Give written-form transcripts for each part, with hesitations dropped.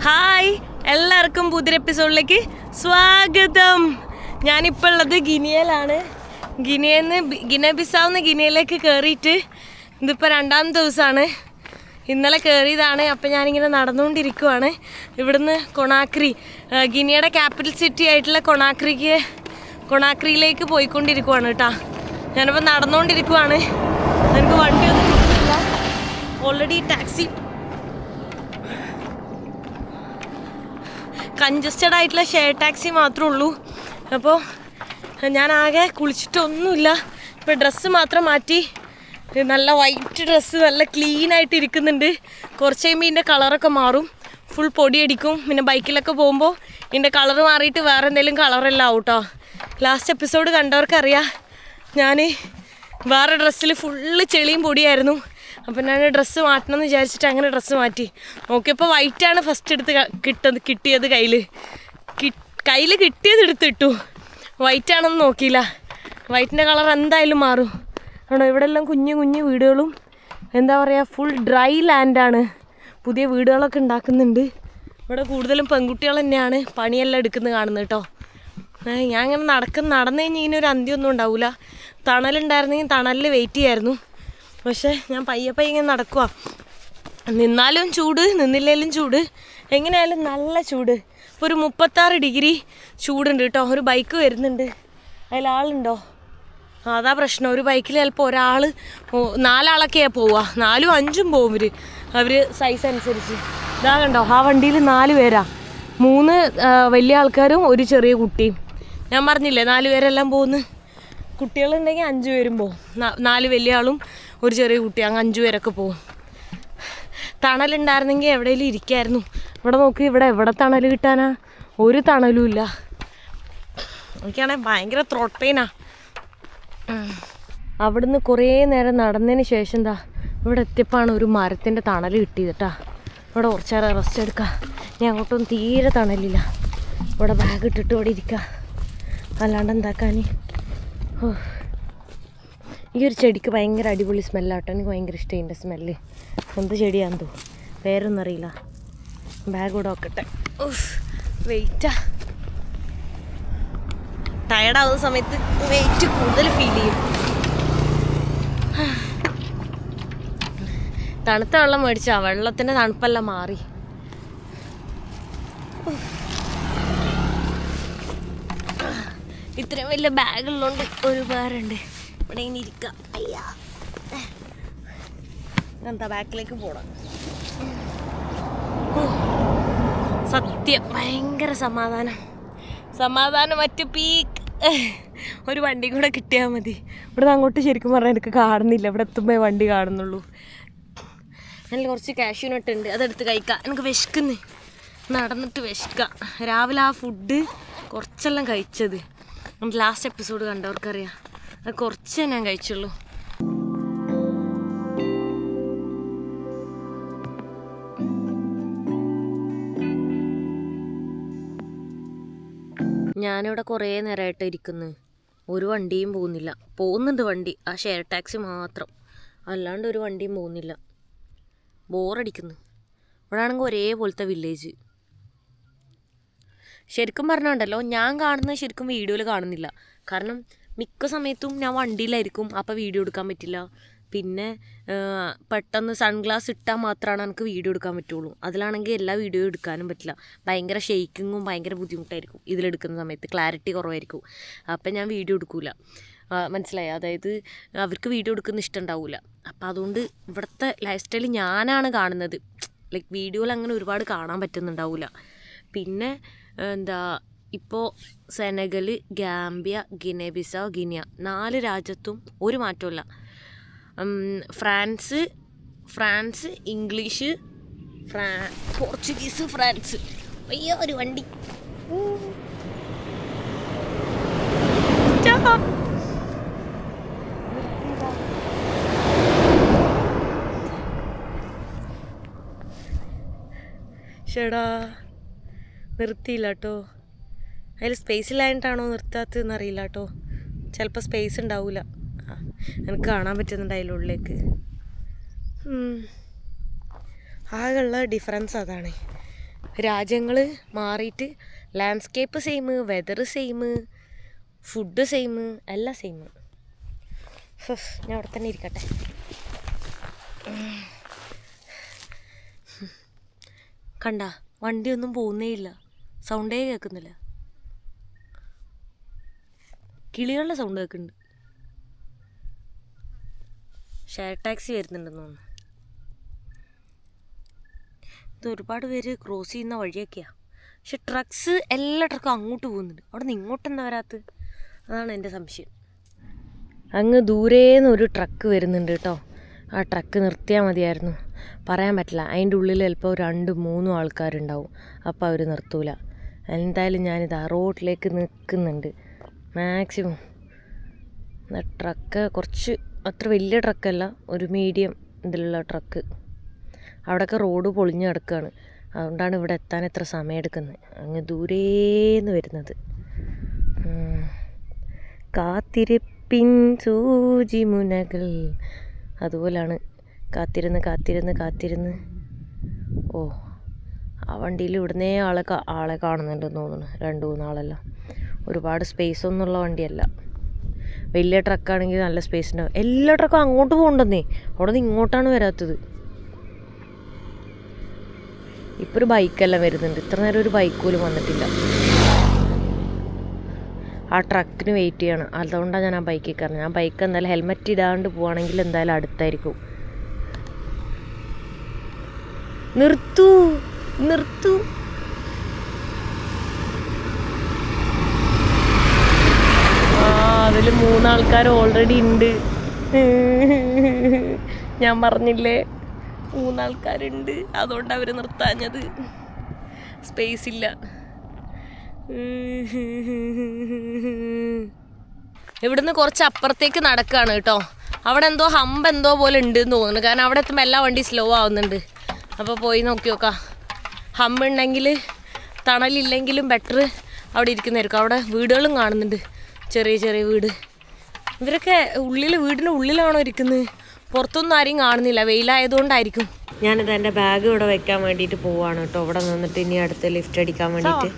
Hi, എല്ലാവർക്കും പുതിയ എപ്പിസോഡിലേക്ക് സ്വാഗതം. ഞാനിപ്പോൾ ഉള്ളത് ഗിനിയയിലാണ്. ഗിനെ ബിസാവുന്ന ഗിനിയയിലേക്ക് കയറിയിട്ട് ഇതിപ്പോൾ 2ാം ദിവസമാണ്. ഇന്നലെ കയറിയതാണ്. അപ്പം ഞാനിങ്ങനെ നടന്നുകൊണ്ടിരിക്കുവാണ്. ഇവിടുന്ന് കൊണാക്രി, ഗിനിയുടെ ക്യാപിറ്റൽ സിറ്റി ആയിട്ടുള്ള കൊണാക്രിയിലേക്ക് പോയിക്കൊണ്ടിരിക്കുവാണ് കേട്ടോ. ഞാനിപ്പോൾ നടന്നുകൊണ്ടിരിക്കുവാണ്. എനിക്ക് വണ്ടിയൊന്നും കിട്ടില്ല. ഓൾറെഡി ടാക്സി കൺജസ്റ്റഡ് ആയിട്ടുള്ള ഷെയർ ടാക്സി മാത്രമേ ഉള്ളൂ. അപ്പോൾ ഞാനാകെ കുളിച്ചിട്ടൊന്നുമില്ല. ഇപ്പോൾ ഡ്രസ്സ് മാത്രം മാറ്റി, നല്ല വൈറ്റ് ഡ്രസ്സ് നല്ല ക്ലീനായിട്ട് ഇരിക്കുന്നുണ്ട്. കുറച്ച് കഴിയുമ്പോൾ ഇതിൻ്റെ കളറൊക്കെ മാറും, ഫുൾ പൊടിയടിക്കും. പിന്നെ ബൈക്കിലൊക്കെ പോകുമ്പോൾ ഇതിൻ്റെ കളറ് മാറിയിട്ട് വേറെ എന്തെങ്കിലും കളറെല്ലാം ആവും കേട്ടോ. ലാസ്റ്റ് എപ്പിസോഡ് കണ്ടവർക്കറിയാം, ഞാൻ വേറെ ഡ്രസ്സിൽ ഫുള്ള് ചെളിയും പൊടിയായിരുന്നു. അപ്പം ഞാൻ ഡ്രസ്സ് മാറ്റണമെന്ന് വിചാരിച്ചിട്ട് അങ്ങനെ ഡ്രസ്സ് മാറ്റി നോക്കിയപ്പോൾ വൈറ്റാണ് ഫസ്റ്റ് കിട്ടിയത്. കയ്യിൽ കിട്ടിയത് എടുത്തിട്ടു. വൈറ്റാണെന്ന് നോക്കിയില്ല. വൈറ്റിൻ്റെ കളർ എന്തായാലും മാറും. ആണോ, ഇവിടെ എല്ലാം കുഞ്ഞു കുഞ്ഞു വീടുകളും എന്താ പറയുക, ഫുൾ ഡ്രൈ ലാൻഡാണ്. പുതിയ വീടുകളൊക്കെ ഉണ്ടാക്കുന്നുണ്ട്. ഇവിടെ കൂടുതലും പെൺകുട്ടികൾ തന്നെയാണ് പണിയെല്ലാം എടുക്കുന്നത് കാണുന്നത് കേട്ടോ. ഞാൻ ഇങ്ങനെ നടന്നു കഴിഞ്ഞാൽ ഇതിനൊരു അന്ത്യമൊന്നും ഉണ്ടാവില്ല. തണലുണ്ടായിരുന്നെങ്കിൽ തണലിൽ വെയിറ്റ് ചെയ്യായിരുന്നു. പക്ഷേ ഞാൻ പയ്യെ ഇങ്ങനെ നടക്കുക. നിന്നാലും ചൂട്, നിന്നില്ലേലും ചൂട്, എങ്ങനെയായാലും നല്ല ചൂട്. ഇപ്പോൾ ഒരു 36 ഡിഗ്രി ചൂടുണ്ട് കേട്ടോ. ഒരു ബൈക്ക് വരുന്നുണ്ട്, അതിലാളുണ്ടോ? അതാ പ്രശ്നം. ഒരു ബൈക്കിൽ ചിലപ്പോൾ 4 ആളൊക്കെയാണ് പോവുക. 4ഉം 5ഉം പോവും അവർ സൈസ് അനുസരിച്ച്. ഇതാ കണ്ടോ, ആ വണ്ടിയിൽ 4 പേരാ. 3 വലിയ ആൾക്കാരും ഒരു ചെറിയ കുട്ടിയും. ഞാൻ പറഞ്ഞില്ലേ 4 പേരെല്ലാം പോകുന്നു. കുട്ടികളുണ്ടെങ്കിൽ 5 പേരും പോവും. 4 വലിയ ആളും ഒരു ചെറിയ കുട്ടി, അങ്ങ് 5 പേരൊക്കെ പോവും. തണലുണ്ടായിരുന്നെങ്കിൽ എവിടെയെങ്കിലും ഇരിക്കായിരുന്നു. ഇവിടെ നോക്കി, ഇവിടെ എവിടെ തണൽ കിട്ടാനാ? ഒരു തണലും ഇല്ല. എനിക്കാണെങ്കിൽ ഭയങ്കര ത്രോട്ട് പെയിനാ. അവിടുന്ന് കുറേ നേരം നടന്നതിന് ശേഷം ഇവിടെ എത്തിയപ്പോഴാണ് ഒരു മരത്തിൻ്റെ തണൽ കിട്ടിയത് കേട്ടോ. ഇവിടെ കുറച്ച് നേരം റെസ്റ്റ് എടുക്കാം. ഞാൻ അങ്ങോട്ടൊന്നും തീരെ തണലില്ല. ഇവിടെ ബാഗ് ഇട്ടിട്ട് ഇവിടെ ഇരിക്കുക, അല്ലാണ്ട് എന്താക്കാൻ. ഈ ഒരു ചെടിക്ക് ഭയങ്കര അടിപൊളി സ്മെല്ലാട്ടോ. എനിക്ക് ഭയങ്കര ഇഷ്ടം ഇതിൻ്റെ സ്മെല്ല്. എന്ത് ചെടിയാണെന്ന് തോന്നും, പേരൊന്നും അറിയില്ല. ബാഗ് കൂടെ നോക്കട്ടെ. വെയിറ്റാ. ടയർഡാവുന്ന സമയത്ത് വെയിറ്റ് കൂടുതൽ ഫീൽ ചെയ്യും. തണുത്ത വെള്ളം മേടിച്ചാ, വെള്ളത്തിൻ്റെ തണുപ്പെല്ലാം മാറി. ഇത്രയും വലിയ ബാഗുള്ളതുകൊണ്ട് ഒരു ഉപകാരമുണ്ട്. ഇവിടെ ഇങ്ങനെ ഇരിക്കാം. അയ്യാ, എന്താ ബാക്കിലേക്ക് പോകണം. സത്യം ഭയങ്കര സമാധാനം മറ്റു പീക്ക്. ഒരു വണ്ടി കൂടെ കിട്ടിയാൽ മതി. ഇവിടെ അങ്ങോട്ട് ശരിക്കും പറഞ്ഞാൽ എനിക്ക് കാണുന്നില്ല. ഇവിടെ എത്തുമ്പോൾ വണ്ടി കാണുന്നുള്ളൂ. അതിൽ കുറച്ച് കാഷ്യൂ നട്ട് ഉണ്ട്, അതെടുത്ത് കഴിക്കാം. എനിക്ക് വിശക്കുന്നു, നടന്നിട്ട് വിശക്കാം. രാവിലെ ആ ഫുഡ് കുറച്ചെല്ലാം കഴിച്ചത്. നമുക്ക് ലാസ്റ്റ് എപ്പിസോഡ് കണ്ടവർക്കറിയാം, അത് കുറച്ചേ ഞാൻ കഴിച്ചുള്ളൂ. ഞാനിവിടെ കുറേ നേരമായിട്ട് ഇരിക്കുന്നു. ഒരു വണ്ടിയും പോകുന്നില്ല. പോകുന്നുണ്ട് വണ്ടി, ആ ഷെയർ ടാക്സി മാത്രം, അല്ലാണ്ട് ഒരു വണ്ടിയും പോകുന്നില്ല. ബോറടിക്കുന്നു. ഇവിടെ ആണെങ്കിൽ ഒരേപോലത്തെ വില്ലേജ്. ശരിക്കും പറഞ്ഞുകൊണ്ടല്ലോ, ഞാൻ കാണുന്നത് ശരിക്കും വീഡിയോയിൽ കാണുന്നില്ല. കാരണം മിക്ക സമയത്തും ഞാൻ വണ്ടിയിലായിരിക്കും, അപ്പോൾ വീഡിയോ എടുക്കാൻ പറ്റില്ല. പിന്നെ പെട്ടെന്ന് സൺഗ്ലാസ് ഇട്ടാൽ മാത്രമാണ് എനിക്ക് വീഡിയോ എടുക്കാൻ പറ്റുള്ളൂ. അതിലാണെങ്കിൽ എല്ലാ വീഡിയോ എടുക്കാനും പറ്റില്ല. ഭയങ്കര ഷെയ്ക്കിങ്ങും ഭയങ്കര ബുദ്ധിമുട്ടായിരിക്കും ഇതിലെടുക്കുന്ന സമയത്ത്. ക്ലാരിറ്റി കുറവായിരിക്കും. അപ്പം ഞാൻ വീഡിയോ എടുക്കില്ല. മനസ്സിലായി? അതായത് അവർക്ക് വീഡിയോ എടുക്കുന്ന ഇഷ്ടം ഉണ്ടാവില്ല. അപ്പം അതുകൊണ്ട് ഇവിടുത്തെ ലൈഫ് സ്റ്റൈൽ ഞാനാണ് കാണുന്നത്. ലൈക്ക് വീഡിയോയിൽ അങ്ങനെ ഒരുപാട് കാണാൻ പറ്റുന്നുണ്ടാവില്ല. പിന്നെ ഇപ്പോൾ സെനഗൽ, ഗാംബിയ, ഗിനെ ബിസാവ്, ഗിനിയ 4 രാജ്യത്തും ഒരു മാറ്റമില്ല. France, English, Portuguese, France. അയ്യോ, ഒരു വണ്ടി. ഷെടാ, നിർത്തിയില്ല കേട്ടോ. അതിൽ സ്പേസ് ഇല്ലായിട്ടാണോ നിർത്താത്തതെന്ന് അറിയില്ല കേട്ടോ. ചിലപ്പോൾ സ്പേസ് ഉണ്ടാവില്ല. എനിക്ക് കാണാൻ പറ്റുന്നുണ്ട് അതിലുള്ളിലേക്ക്. ആകെയുള്ള ഡിഫറൻസ് അതാണ്. രാജ്യങ്ങൾ മാറിയിട്ട് landscape same, weather same, food same, എല്ലാം സെയിം. ഞാൻ അവിടെ തന്നെ ഇരിക്കട്ടെ. കണ്ട വണ്ടിയൊന്നും പോകുന്നേ ഇല്ല, സൗണ്ടേ കേൾക്കുന്നില്ല. കിളികളുടെ സൗണ്ട് കേൾക്കുന്നുണ്ട്. ഷെയർ ടാക്സി വരുന്നുണ്ടെന്ന് തോന്നുന്നു. ഇത് ഒരുപാട് പേര് ക്രോസ് ചെയ്യുന്ന വഴിയൊക്കെയാണ്. പക്ഷെ ട്രക്സ്, എല്ലാ ട്രക്കും അങ്ങോട്ട് പോകുന്നുണ്ട്. അവിടെ നിന്ന് ഇങ്ങോട്ട് എന്താ വരാത്തത്? അതാണ് എൻ്റെ സംശയം. അങ്ങ് ദൂരേന്ന് ഒരു ട്രക്ക് വരുന്നുണ്ട് കേട്ടോ. ആ ട്രക്ക് നിർത്തിയാൽ മതിയായിരുന്നു. പറയാൻ പറ്റില്ല, അതിൻ്റെ ഉള്ളിൽ ചിലപ്പോൾ 2-3 ആൾക്കാരുണ്ടാവും. അപ്പോൾ അവർ നിർത്തൂല. എന്തായാലും ഞാനിതാ റോഡിലേക്ക് നിൽക്കുന്നുണ്ട് മാക്സിമം. ട്രക്ക് കുറച്ച് അത്ര വലിയ ട്രക്കല്ല, ഒരു മീഡിയം ഇതിലുള്ള ട്രക്ക്. അവിടെയൊക്കെ റോഡ് പൊളിഞ്ഞ് കിടക്കുകയാണ്. അതുകൊണ്ടാണ് ഇവിടെ എത്താൻ എത്ര സമയം എടുക്കുന്നത്. അങ്ങ് ദൂരേന്ന് വരുന്നത്. കാത്തിരിപ്പിൻ സൂചി മുനകൾ, അതുപോലാണ്. കാത്തിരുന്ന് ഓ, ആ വണ്ടിയിൽ ഇവിടുന്നേ ആളെ കാണുന്നുണ്ടെന്ന് തോന്നുന്നു. 2-3 ആളെല്ലാം. ഒരുപാട് സ്പേസ് ഒന്നുമുള്ള വണ്ടിയല്ല. വലിയ ട്രക്കാണെങ്കിൽ നല്ല സ്പേസ് ഉണ്ടാവും. എല്ലാ ട്രക്കും അങ്ങോട്ട് പോകണ്ടെന്നേ, അവിടെ നിന്ന് ഇങ്ങോട്ടാണ് വരാത്തത്. ഇപ്പോൾ ഒരു ബൈക്കെല്ലാം വരുന്നുണ്ട്. ഇത്ര നേരം ഒരു ബൈക്ക് പോലും വന്നിട്ടില്ല. ആ ട്രക്കിന് വെയിറ്റ് ചെയ്യണം. അതുകൊണ്ടാണ് ഞാൻ ആ ബൈക്കിൽ കയറുന്നത്. ഞാൻ ബൈക്ക് എന്തായാലും ഹെൽമെറ്റ് ഇടാണ്ട് പോവുകയാണെങ്കിൽ എന്തായാലും അടുത്തായിരിക്കും. നിർത്തൂ. അതിൽ 3 ആൾക്കാർ ഓൾറെഡി ഉണ്ട്. ഞാൻ പറഞ്ഞില്ലേ 3 ആൾക്കാരുണ്ട്, അതുകൊണ്ട് അവർ നിർത്താഞ്ഞത്. സ്പേസ് ഇല്ല. ഇവിടുന്ന് കുറച്ച് അപ്പുറത്തേക്ക് നടക്കുകയാണ് കേട്ടോ. അവിടെ എന്തോ ഹമ്പ് എന്തോ പോലെ ഉണ്ട് എന്ന് തോന്നുന്നു. കാരണം അവിടെ എത്തുമ്പോൾ എല്ലാ വണ്ടി സ്ലോ ആവുന്നുണ്ട്. അപ്പോൾ പോയി നോക്കി നോക്കാം. ഹമ്പ് ഉണ്ടെങ്കിൽ, തണലില്ലെങ്കിലും ബെറ്റർ അവിടെ ഇരിക്കുന്നതായിരിക്കും. അവിടെ വീടുകളും കാണുന്നുണ്ട്, ചെറിയ വീട്. ഇവരൊക്കെ വീടിൻ്റെ ഉള്ളിലാണോ ഇരിക്കുന്നത്? പുറത്തൊന്നും ആരെയും കാണുന്നില്ല, വെയിലായതുകൊണ്ടായിരിക്കും. ഞാനിത് എൻ്റെ ബാഗ് ഇവിടെ വെക്കാൻ വേണ്ടിയിട്ട് പോവാണ് കേട്ടോ. ഇവിടെ നിന്നിട്ട് ഇനി അടുത്ത ലിഫ്റ്റ് അടിക്കാൻ വേണ്ടിയിട്ട്.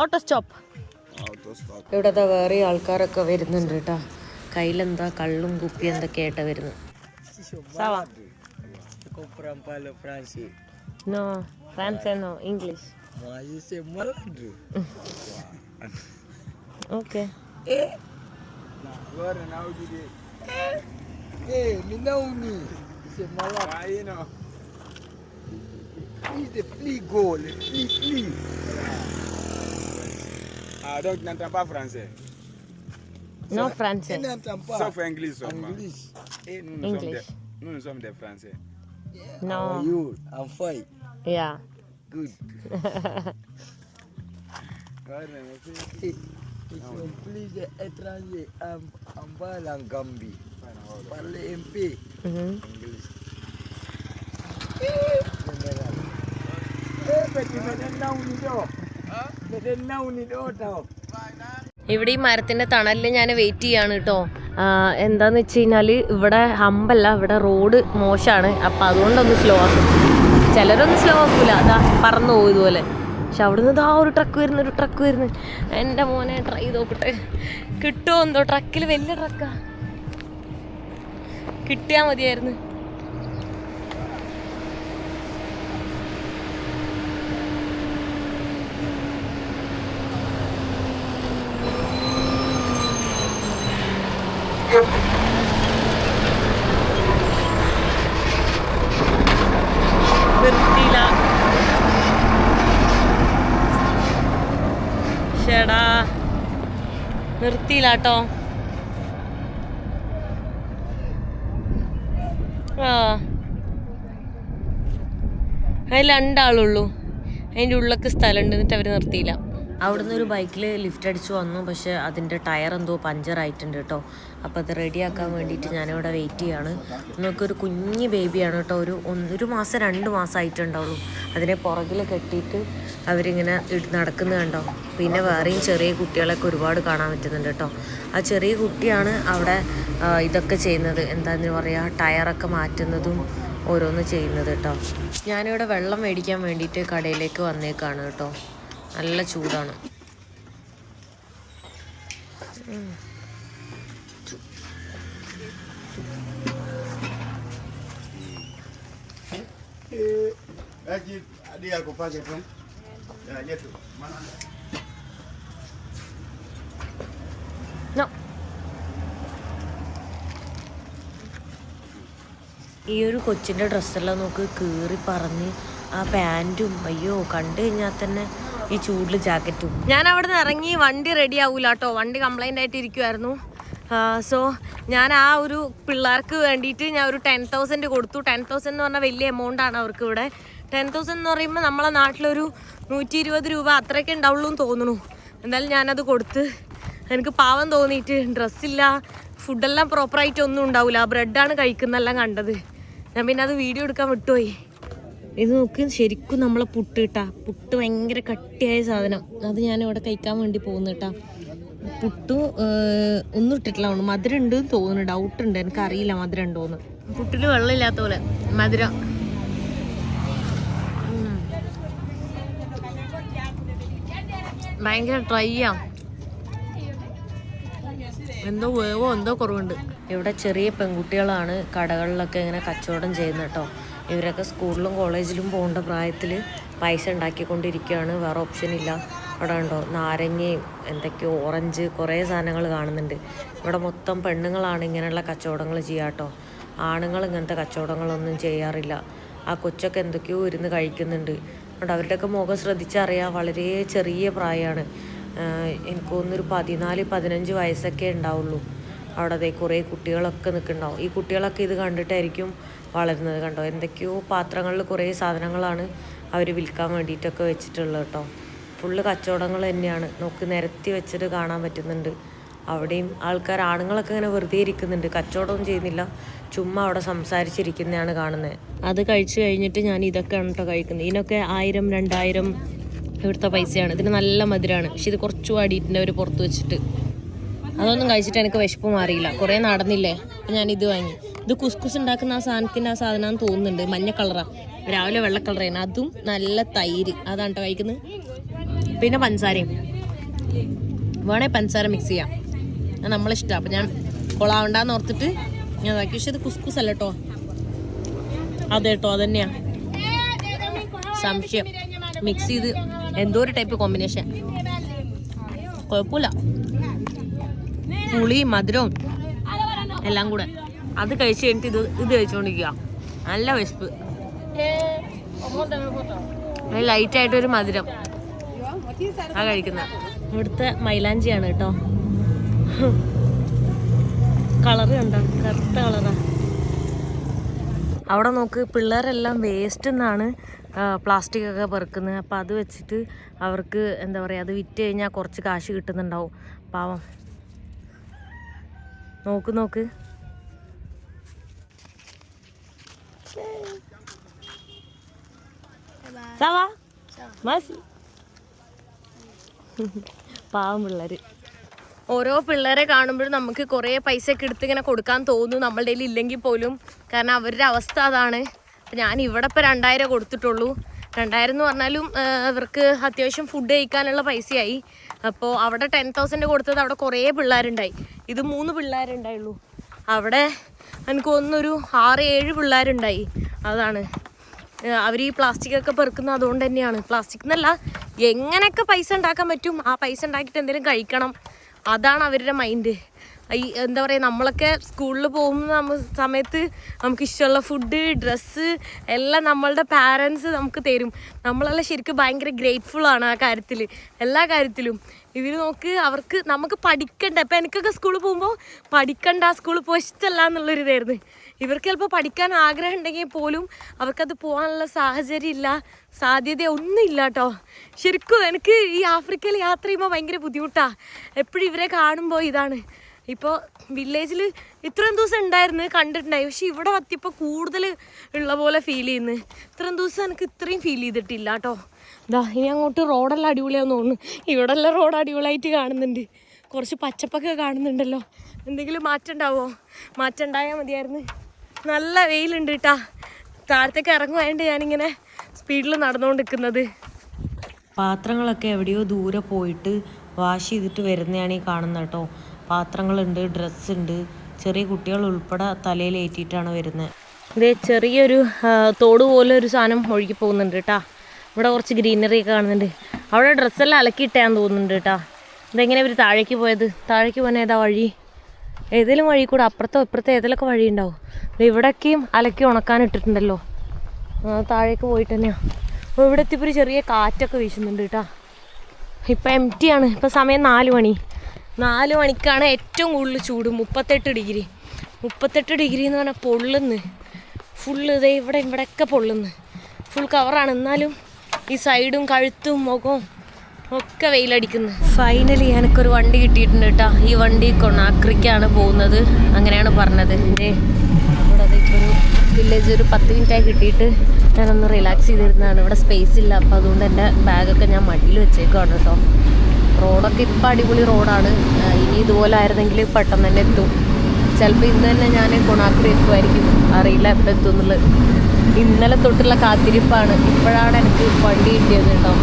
Auto stop. ഇവിടെ വേറെ ആൾക്കാരൊക്കെ വരുന്നുണ്ട് കേട്ടോ. കയ്യിലെന്താ കള്ളും കുപ്പി എന്തൊക്കെയായിട്ടാ വരുന്നത്. No, francés no, English. Okay. Donc, tu n'entends pas français? Non, français. Sauf anglais seulement. Et nous sommes des Français. No. How are you? I'm fine. Yeah. Good. Please, étranger, en parle en Gambie. Parlez un peu anglais. ഇവിടെ ഈ മരത്തിൻ്റെ തണലിൽ ഞാൻ wait ചെയ്യാണ് കേട്ടോ. എന്താന്ന് വെച്ച് കഴിഞ്ഞാൽ ഇവിടെ ഹമ്പല്ല, ഇവിടെ റോഡ് മോശമാണ്. അപ്പം അതുകൊണ്ടൊന്ന് സ്ലോ ആക്കും. ചിലരൊന്നും സ്ലോ ആക്കൂല, അതാ പറന്നു പോകും ഇതുപോലെ. പക്ഷെ അവിടുന്ന് ഇതാ ഒരു ട്രക്ക് വരുന്നു. എൻ്റെ മോനെ ട്രൈ ചെയ്ത് നോക്കട്ടെ, കിട്ടുമോ എന്തോ. ട്രക്കിൽ വലിയ ട്രക്കാ, കിട്ടിയാൽ മതിയായിരുന്നു. നിർത്തിയില്ല. ചേടാ നിർത്തിയില്ല കേട്ടോ. അതിൽ 2 ആളുള്ളൂ. അതിൻ്റെ ഉള്ളിലൊക്കെ സ്ഥലമുണ്ട്, എന്നിട്ട് അവർ നിർത്തിയില്ല. അവിടുന്ന് ഒരു ബൈക്കിൽ ലിഫ്റ്റ് അടിച്ച് വന്നു. പക്ഷേ അതിൻ്റെ ടയർ എന്തോ പഞ്ചറായിട്ടുണ്ട് കേട്ടോ. അപ്പോൾ അത് റെഡിയാക്കാൻ വേണ്ടിയിട്ട് ഞാനിവിടെ വെയിറ്റ് ചെയ്യാണ്. നമുക്കൊരു കുഞ്ഞ് ബേബിയാണ് കേട്ടോ. ഒരു മാസം 2 മാസം ആയിട്ടുണ്ടാവുള്ളൂ. അതിനെ പുറകിൽ കെട്ടിയിട്ട് അവരിങ്ങനെ നടക്കുന്നത് കണ്ടോ. പിന്നെ വേറെയും ചെറിയ കുട്ടികളൊക്കെ ഒരുപാട് കാണാൻ പറ്റുന്നുണ്ട് കേട്ടോ. ആ ചെറിയ കുട്ടിയാണ് അവിടെ ഇതൊക്കെ ചെയ്യുന്നത്, എന്താണെന്ന് പറയുക, ടയറൊക്കെ മാറ്റുന്നതും ഓരോന്ന് ചെയ്യുന്നത് കേട്ടോ. ഞാനിവിടെ വെള്ളം മേടിക്കാൻ വേണ്ടിയിട്ട് കടയിലേക്ക് വന്നേക്കാണ് കേട്ടോ. നല്ല ചൂടാണ്. ഈ ഒരു കൊച്ചിൻ്റെ ഡ്രസ്സെല്ലാം നോക്ക് കീറി പറഞ്ഞ്. ആ പാൻറ്റും അയ്യോ കണ്ടു കഴിഞ്ഞാൽ തന്നെ ഈ ചൂടിൽ ജാക്കറ്റും. ഞാൻ അവിടെ നിന്ന് ഇറങ്ങി. വണ്ടി റെഡി ആവൂല കേട്ടോ. വണ്ടി കംപ്ലൈൻ്റ് ആയിട്ട് ഇരിക്കുമായിരുന്നു. സോ ഞാൻ ആ ഒരു പിള്ളേർക്ക് വേണ്ടിയിട്ട് ഞാൻ ഒരു 10,000 കൊടുത്തു. 10,000 എന്ന് പറഞ്ഞാൽ വലിയ എമൗണ്ടാണ് അവർക്ക് ഇവിടെ. 10,000 എന്ന് പറയുമ്പോൾ നമ്മളെ നാട്ടിലൊരു 120 രൂപ അത്രയൊക്കെ ഉണ്ടാവുള്ളൂ എന്ന് തോന്നുന്നു. എന്തായാലും ഞാനത് കൊടുത്ത്. എനിക്ക് പാവം തോന്നിയിട്ട്. ഡ്രസ്സില്ല, ഫുഡെല്ലാം പ്രോപ്പറായിട്ട് ഒന്നും ഉണ്ടാവില്ല. ബ്രെഡാണ് കഴിക്കുന്നതെല്ലാം കണ്ടത്. ഞാൻ പിന്നെ അത് വീഡിയോ എടുക്കാൻ വിട്ടുപോയി. ഇത് നോക്ക്, ശരിക്കും നമ്മളെ പുട്ട് കിട്ടാ. പുട്ട് ഭയങ്കര കട്ടിയായ സാധനം. അത് ഞാനിവിടെ കഴിക്കാൻ വേണ്ടി പോകുന്നു കേട്ടാ. പുട്ട് ഒന്നും ഇട്ടിട്ടില്ല. മധുരം ഉണ്ട് തോന്നുന്നു. ഡൗട്ട് ഉണ്ട്, എനിക്കറിയില്ല മധുരം ഉണ്ടോന്ന്. പുട്ടിൽ വെള്ളമില്ലാത്ത പോലെ മധുരം. ഭയങ്കര ഡ്രൈയാ. എന്തോ വേവോ എന്തോ കുറവുണ്ട്. ഇവിടെ ചെറിയ പെൺകുട്ടികളാണ് കടകളിലൊക്കെ ഇങ്ങനെ കച്ചവടം ചെയ്യുന്നത് കേട്ടോ. ഇവരൊക്കെ സ്കൂളിലും കോളേജിലും പോകേണ്ട പ്രായത്തിൽ പൈസ ഉണ്ടാക്കിക്കൊണ്ടിരിക്കുകയാണ്. വേറെ ഓപ്ഷൻ ഇല്ല. അവിടെ ഉണ്ടോ നാരങ്ങയും എന്തൊക്കെയോ ഓറഞ്ച് കുറേ സാധനങ്ങൾ കാണുന്നുണ്ട്. ഇവിടെ മൊത്തം പെണ്ണുങ്ങളാണ് ഇങ്ങനെയുള്ള കച്ചവടങ്ങൾ ചെയ്യുക കേട്ടോ. ആണുങ്ങൾ ഇങ്ങനത്തെ കച്ചവടങ്ങളൊന്നും ചെയ്യാറില്ല. ആ കൊച്ചൊക്കെ എന്തൊക്കെയോ ഇരുന്ന് കഴിക്കുന്നുണ്ട്. അതുകൊണ്ട് അവരുടെയൊക്കെ മുഖം ശ്രദ്ധിച്ചറിയാം, വളരെ ചെറിയ പ്രായമാണ്. എനിക്ക് തോന്നുന്നൊരു 14-15 വയസ്സൊക്കെ ഉണ്ടാവുള്ളൂ. അവിടെ കുറേ കുട്ടികളൊക്കെ നിൽക്കുന്നുണ്ടാവും. ഈ കുട്ടികളൊക്കെ ഇത് കണ്ടിട്ടായിരിക്കും വളരുന്നത്. കണ്ടോ, എന്തൊക്കെയോ പാത്രങ്ങളിൽ കുറേ സാധനങ്ങളാണ് അവർ വിൽക്കാൻ വേണ്ടിയിട്ടൊക്കെ വെച്ചിട്ടുള്ളത് കേട്ടോ. ഫുള്ള് കച്ചവടങ്ങൾ തന്നെയാണ്. നോക്ക്, നിരത്തി വെച്ചിട്ട് കാണാൻ പറ്റുന്നുണ്ട്. അവിടെയും ആൾക്കാർ, ആണുങ്ങളൊക്കെ ഇങ്ങനെ വെറുതെ ഇരിക്കുന്നുണ്ട്, കച്ചവടമൊന്നും ചെയ്യുന്നില്ല. ചുമ്മാ അവിടെ സംസാരിച്ചിരിക്കുന്നതാണ് കാണുന്നത്. അത് കഴിച്ച് കഴിഞ്ഞിട്ട് ഞാൻ ഇതൊക്കെയാണ് കേട്ടോ കഴിക്കുന്നത്. ഇതിനൊക്കെ 1000-2000 ഇവിടുത്തെ പൈസയാണ്. ഇതിന് നല്ല മധുരമാണ്. പക്ഷെ ഇത് കുറച്ച് വാടിയിട്ടുണ്ട് അവർ പുറത്ത് വെച്ചിട്ട്. അതൊന്നും കഴിച്ചിട്ട് എനിക്ക് വിശപ്പ് മാറിയില്ല. കുറേ നടന്നില്ലേ, അപ്പം ഞാൻ ഇത് വാങ്ങി. ഇത് കുസ്കുസ് ഉണ്ടാക്കുന്ന ആ സാധനമാണെന്ന് തോന്നുന്നുണ്ട്. മഞ്ഞ കളറാണ്, രാവിലെ വെള്ള കളറാണ്. അതും നല്ല തൈര്, അതാണ് കേട്ടോ കഴിക്കുന്നത്. പിന്നെ പഞ്ചസാരയും വേണേൽ പഞ്ചസാര മിക്സ് ചെയ്യാം, നമ്മളിഷ്ടമാണ്. അപ്പം ഞാൻ കൊളാവണ്ടെന്ന് ഓർത്തിട്ട് ഞാൻ ഇതാക്കി. പക്ഷെ ഇത് കുസ്കുസ് അല്ല കേട്ടോ. അതെ കേട്ടോ, അതന്നെയാ. സംശയം മിക്സ് ചെയ്ത് എന്തോ ഒരു ടൈപ്പ് കോമ്പിനേഷൻ. കുഴപ്പമില്ല, പുളിയും മധുരവും എല്ലാം കൂടെ. അത് കഴിച്ച് കഴിഞ്ഞിട്ട് ഇത് കഴിച്ചുകൊണ്ടിരിക്കുക. നല്ല വിശപ്പ്. ലൈറ്റായിട്ടൊരു മധുരം ആ കഴിക്കുന്നത്. ഇവിടുത്തെ മൈലാഞ്ചിയാണ് കേട്ടോ. കളറ് കണ്ടോ, കറുത്ത കളറാ. അവിടെ നോക്ക്, പിള്ളേരെല്ലാം വേസ്റ്റ് എന്നാണ് പ്ലാസ്റ്റിക് ഒക്കെ പെറുക്കുന്നത്. അപ്പോൾ അത് വെച്ചിട്ട് അവർക്ക് എന്താ പറയുക, അത് വിറ്റ് കഴിഞ്ഞാൽ കുറച്ച് കാശ് കിട്ടുന്നുണ്ടാവും. പാവം. നോക്ക് പാവം പിള്ളേര്. ഓരോ പിള്ളേരെ കാണുമ്പോഴും നമുക്ക് കുറേ പൈസ ഒക്കെ എടുത്ത് ഇങ്ങനെ കൊടുക്കാൻ തോന്നും, നമ്മളുടെ കയ്യിൽ ഇല്ലെങ്കിൽ പോലും. കാരണം അവരുടെ അവസ്ഥ അതാണ്. അപ്പം ഞാൻ ഇവിടെ ഇപ്പോൾ 2000 കൊടുത്തിട്ടുള്ളൂ. 2000 എന്ന് പറഞ്ഞാലും അവർക്ക് അത്യാവശ്യം ഫുഡ് കഴിക്കാനുള്ള പൈസയായി. അപ്പോൾ അവിടെ 10,000 കൊടുത്തത് അവിടെ കുറേ പിള്ളേരുണ്ടായി. ഇത് 3 പിള്ളേരുണ്ടായുള്ളൂ. അവിടെ എനിക്ക് തോന്നുന്നൊരു 6-7 പിള്ളേരുണ്ടായി. അതാണ് അവർ ഈ പ്ലാസ്റ്റിക്കൊക്കെ പെറുക്കുന്നത്. അതുകൊണ്ട് തന്നെയാണ്. പ്ലാസ്റ്റിക് എന്നല്ല, എങ്ങനെയൊക്കെ പൈസ ഉണ്ടാക്കാൻ പറ്റും ആ പൈസ ഉണ്ടാക്കിയിട്ട് എന്തെങ്കിലും കഴിക്കണം, അതാണ് അവരുടെ മൈൻഡ്. എന്താ പറയുക, നമ്മളൊക്കെ സ്കൂളിൽ പോകുന്ന സമയത്ത് നമുക്ക് ഇഷ്ടമുള്ള ഫുഡ്, ഡ്രസ്സ് എല്ലാം നമ്മളുടെ പാരൻസ് നമുക്ക് തരും. നമ്മളെല്ലാം ശരിക്കും ഭയങ്കര ഗ്രേറ്റ്ഫുള്ളാണ് ആ കാര്യത്തിൽ, എല്ലാ കാര്യത്തിലും. ഇവർ നോക്ക്, അവർക്ക് നമുക്ക് പഠിക്കണ്ട. ഇപ്പം എനിക്കൊക്കെ സ്കൂളിൽ പോകുമ്പോൾ പഠിക്കണ്ട, സ്കൂളിൽ പോയി ഇഷ്ടമല്ല എന്നുള്ളൊരിതായിരുന്നു. ഇവർക്ക് ചിലപ്പോൾ പഠിക്കാൻ ആഗ്രഹം ഉണ്ടെങ്കിൽ പോലും അവർക്കത് പോകാനുള്ള സാഹചര്യം ഇല്ല, സാധ്യത ഒന്നുമില്ല കേട്ടോ. ശരിക്കും എനിക്ക് ഈ ആഫ്രിക്കയിൽ യാത്ര ചെയ്യുമ്പോൾ ഭയങ്കര ബുദ്ധിമുട്ടാണ്. എപ്പോഴും ഇവരെ കാണുമ്പോൾ ഇതാണ്. ഇപ്പോൾ വില്ലേജിൽ ഇത്രയും ദിവസം ഉണ്ടായിരുന്നു, കണ്ടിട്ടുണ്ടായി. പക്ഷെ ഇവിടെ എത്തിയപ്പോൾ കൂടുതൽ ഉള്ള പോലെ ഫീൽ ചെയ്യുന്നു. ഇത്രയും ദിവസം എനിക്ക് ഇത്രയും ഫീൽ ചെയ്തിട്ടില്ല കേട്ടോ. ഇതാ ഇനി അങ്ങോട്ട് റോഡെല്ലാം അടിപൊളിയാന്ന് തോന്നുന്നു. ഇവിടെ എല്ലാം റോഡ് അടിപൊളിയായിട്ട് കാണുന്നുണ്ട്. കുറച്ച് പച്ചപ്പൊക്കെ കാണുന്നുണ്ടല്ലോ. എന്തെങ്കിലും മാറ്റം ഉണ്ടാവുമോ? മാറ്റം ഉണ്ടായാൽ മതിയായിരുന്നു. നല്ല വെയിലുണ്ട് കേട്ടാ. താഴത്തേക്ക് ഇറങ്ങുവാണ്ട് ഞാനിങ്ങനെ സ്പീഡിൽ നടന്നുകൊണ്ടിരിക്കുന്നത്. പാത്രങ്ങളൊക്കെ എവിടെയോ ദൂരെ പോയിട്ട് വാഷ് ചെയ്തിട്ട് വരുന്നതാണ് ഈ കാണുന്നത് കേട്ടോ. പാത്രങ്ങളുണ്ട്, ഡ്രസ്സുണ്ട്, ചെറിയ കുട്ടികൾ ഉൾപ്പെടെ തലയിലേറ്റിയിട്ടാണ് വരുന്നത്. ഇതേ ചെറിയൊരു തോട് പോലെ ഒരു സാധനം ഒഴുകി പോകുന്നുണ്ട് കേട്ടാ. ഇവിടെ കുറച്ച് ഗ്രീനറി ഒക്കെ കാണുന്നുണ്ട്. അവിടെ ഡ്രസ്സെല്ലാം അലക്കിയിട്ടാന്ന് തോന്നുന്നുണ്ട് കേട്ടാ. ഇതെങ്ങനെ ഇവർ താഴേക്ക് പോയത്? താഴേക്ക് പോകാൻ ഏതാ വഴി? ഏതെങ്കിലും വഴി കൂടെ അപ്പുറത്തോ ഇപ്പുറത്തോ ഏതെങ്കിലുമൊക്കെ വഴി ഉണ്ടാവും. ഇവിടേക്കും അലക്കി ഉണക്കാൻ ഇട്ടിട്ടുണ്ടല്ലോ. താഴേക്ക് പോയിട്ട് തന്നെയാണ്. അപ്പോൾ ഇവിടെ എത്തിയപ്പോൾ ഒരു ചെറിയ കാറ്റൊക്കെ വീശുന്നുണ്ട് കേട്ടോ. ഇപ്പം എംറ്റി ആണ്. ഇപ്പം സമയം 4 മണി. 4 മണിക്കാണ് ഏറ്റവും കൂടുതൽ ചൂട്. 38 ഡിഗ്രി. 38 ഡിഗ്രി എന്ന് പറഞ്ഞാൽ പൊള്ളുന്ന്. ഫുള്ള് ഇതേ ഇവിടെയൊക്കെ പൊള്ളുന്ന്. ഫുൾ കവറാണ്. എന്നാലും ഈ സൈഡും കഴുത്തും മുഖവും ഒക്കെ വെയിലടിക്കുന്നു. ഫൈനലി എനിക്കൊരു വണ്ടി കിട്ടിയിട്ടുണ്ട് കേട്ടോ. ഈ വണ്ടി കൊണാക്രിക്കാണ് പോകുന്നത്, അങ്ങനെയാണ് പറഞ്ഞത്. ഇവിടെ ഇപ്പോൾ ഒരു വില്ലേജ് ഒരു 10 മിനിറ്റായി കിട്ടിയിട്ട് ഞാനൊന്ന് റിലാക്സ് ചെയ്തിരുന്നതാണ്. ഇവിടെ സ്പേസ് ഇല്ല, അപ്പോൾ അതുകൊണ്ട് എൻ്റെ ബാഗൊക്കെ ഞാൻ മടിയിൽ വെച്ചേക്കുവാണ് കേട്ടോ. റോഡൊക്കെ ഇപ്പം അടിപൊളി റോഡാണ്. ഇനി ഇതുപോലെ ആയിരുന്നെങ്കിൽ പെട്ടെന്ന് തന്നെ എത്തും. ചിലപ്പോൾ ഇന്ന് തന്നെ ഞാൻ കൊണാക്രി എത്തുമായിരിക്കും, അറിയില്ല എപ്പോൾ എത്തും എന്നുള്ളത്. ഇന്നലെ തൊട്ടുള്ള കാത്തിരിപ്പാണ്. ഇപ്പോഴാണ് എനിക്ക് വണ്ടി കിട്ടിയത് കേട്ടോ.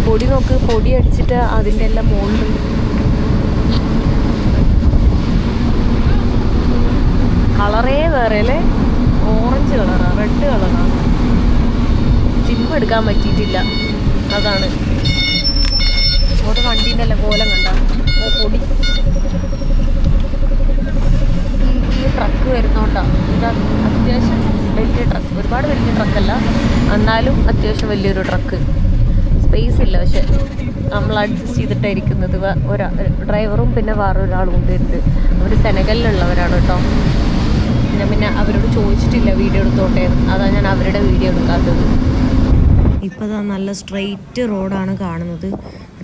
പൊടി നോക്ക്, പൊടി അടിച്ചിട്ട് അതിൻ്റെ എല്ലാം മുകളിൽ കളറേ വേറെ അല്ലേ. ഓറഞ്ച് കളറാണ്, റെഡ് കളറാണ്. സിം എടുക്കാൻ പറ്റിയിട്ടില്ല, അതാണ്. ഓരോ വണ്ടീൻ്റെ എല്ലാം കോലം കണ്ട പൊടി. ഈ ട്രക്ക് വരുന്നോണ്ടാണ്. ഇത് അത്യാവശ്യം വലിയ ട്രക്ക്, ഒരുപാട് വലിയ ട്രക്കല്ല, എന്നാലും അത്യാവശ്യം വലിയൊരു ട്രക്ക്. സ്പേസ് ഇല്ല, പക്ഷെ നമ്മൾ അഡ്ജസ്റ്റ് ചെയ്തിട്ടായിരിക്കുന്നത്. ഡ്രൈവറും പിന്നെ വേറൊരാളും ഉണ്ട്. അവർ സെനഗലിലുള്ളവരാണ് കേട്ടോ. ഞാൻ പിന്നെ അവരോട് ചോദിച്ചിട്ടില്ല വീഡിയോ എടുത്തോട്ടെ, അതാണ് ഞാൻ അവരുടെ വീഡിയോ എടുക്കാത്തത്. ഇപ്പോൾ നല്ല സ്ട്രെയിറ്റ് റോഡാണ് കാണുന്നത്.